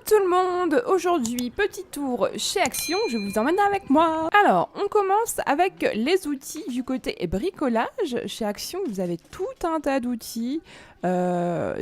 tout le monde, aujourd'hui petit tour chez Action, je vous emmène avec moi. Alors on commence avec les outils du côté bricolage. Chez Action vous avez tout un tas d'outils.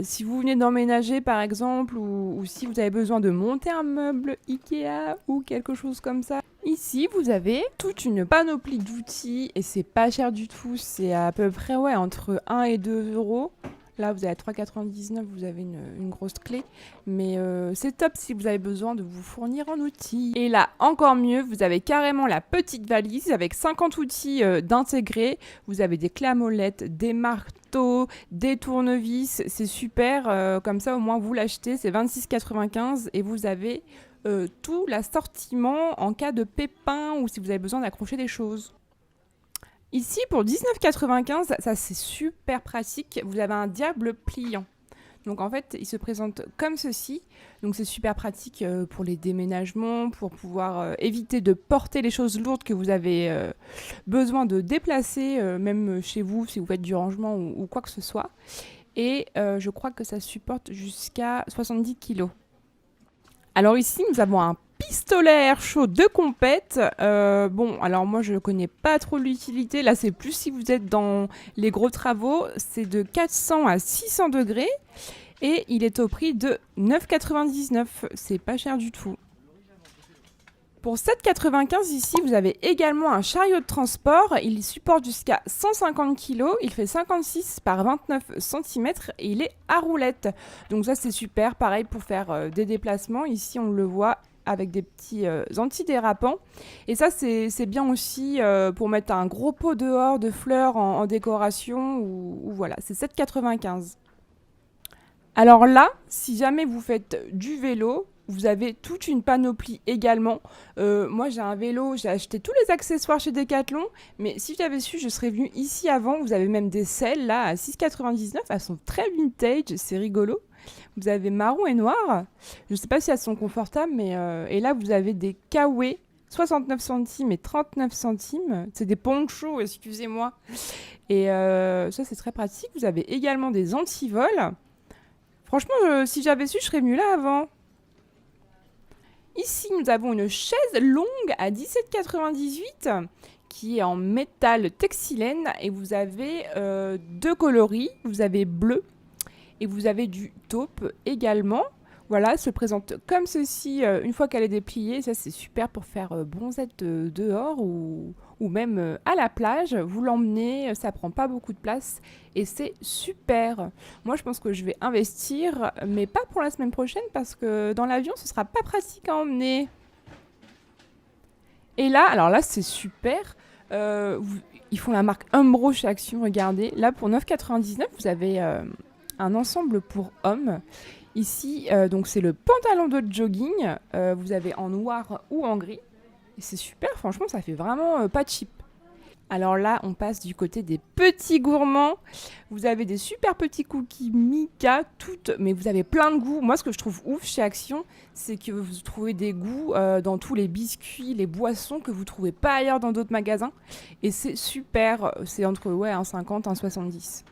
Si vous venez d'emménager par exemple ou si vous avez besoin de monter un meuble Ikea ou quelque chose comme ça. Ici vous avez toute une panoplie d'outils et c'est pas cher du tout, c'est à peu près entre 1 et 2 euros. Là, vous avez à 3,99 €, vous avez une grosse clé. Mais c'est top si vous avez besoin de vous fournir en outils. Et là, encore mieux, vous avez carrément la petite valise avec 50 outils d'intégrer. Vous avez des clés à molette, des marteaux, des tournevis. C'est super. Comme ça, au moins, vous l'achetez. C'est 26,95 € et vous avez tout l'assortiment en cas de pépin ou si vous avez besoin d'accrocher des choses. Ici, pour 19,95 €, ça c'est super pratique, vous avez un diable pliant. Donc en fait, il se présente comme ceci. Donc c'est super pratique pour les déménagements, pour pouvoir éviter de porter les choses lourdes que vous avez besoin de déplacer, même chez vous, si vous faites du rangement ou quoi que ce soit. Et je crois que ça supporte jusqu'à 70 kg. Alors ici, nous avons un pistolet à air chaud de compète. Bon, alors moi je ne connais pas trop l'utilité. Là, c'est plus si vous êtes dans les gros travaux. C'est de 400 à 600 degrés. Et il est au prix de 9,99 €. C'est pas cher du tout. Pour 7,95 € ici, vous avez également un chariot de transport. Il supporte jusqu'à 150 kg. Il fait 56 par 29 cm et il est à roulette. Donc ça, c'est super. Pareil pour faire des déplacements. Ici, on le voit avec des petits antidérapants. Et ça, c'est bien aussi pour mettre un gros pot dehors de fleurs en décoration. Ou voilà, c'est 7,95 €. Alors là, si jamais vous faites du vélo, vous avez toute une panoplie également. Moi, j'ai un vélo, j'ai acheté tous les accessoires chez Decathlon, mais si j'avais su, je serais venue ici avant. Vous avez même des selles là à 6,99 €. Elles sont très vintage, c'est rigolo. Vous avez marron et noir. Je ne sais pas si elles sont confortables, mais et là, vous avez des kawaii, 69 centimes et 39 centimes. C'est des ponchos, excusez-moi. Et ça, c'est très pratique. Vous avez également des antivols. Franchement, si j'avais su, je serais venue là avant. Ici, nous avons une chaise longue à 17,98 € qui est en métal textilène et vous avez deux coloris. Vous avez bleu et vous avez du taupe également. Voilà, elle se présente comme ceci une fois qu'elle est dépliée. Ça, c'est super pour faire bronzette dehors ou même à la plage. Vous l'emmenez, ça prend pas beaucoup de place et c'est super. Moi, je pense que je vais investir, mais pas pour la semaine prochaine parce que dans l'avion, ce sera pas pratique à emmener. Et là, alors là, c'est super. Ils font la marque Umbro chez Action, regardez. Là, pour 9,99 €, vous avez un ensemble pour hommes. Ici, donc c'est le pantalon de jogging. Vous avez en noir ou en gris. Et c'est super, franchement, ça fait vraiment pas cheap. Alors là, on passe du côté des petits gourmands. Vous avez des super petits cookies Mika, mais vous avez plein de goûts. Moi, ce que je trouve ouf chez Action, c'est que vous trouvez des goûts dans tous les biscuits, les boissons que vous ne trouvez pas ailleurs dans d'autres magasins. Et c'est super, c'est entre 1,50 € et 1,70 €.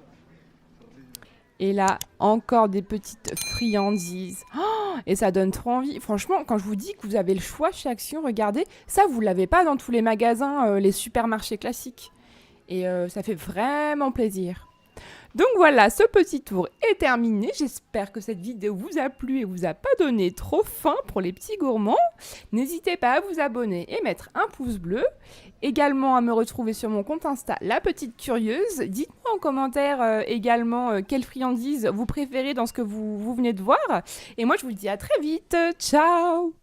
Et là, encore des petites friandises. Oh, et ça donne trop envie. Franchement, quand je vous dis que vous avez le choix chez Action, regardez, ça, vous ne l'avez pas dans tous les magasins, les supermarchés classiques. Et ça fait vraiment plaisir. Donc voilà, ce petit tour est terminé. J'espère que cette vidéo vous a plu et vous a pas donné trop faim pour les petits gourmands. N'hésitez pas à vous abonner et mettre un pouce bleu. Également à me retrouver sur mon compte Insta, La Petite Curieuse. Dites-moi en commentaire également quelle friandise vous préférez dans ce que vous venez de voir. Et moi, je vous dis à très vite. Ciao!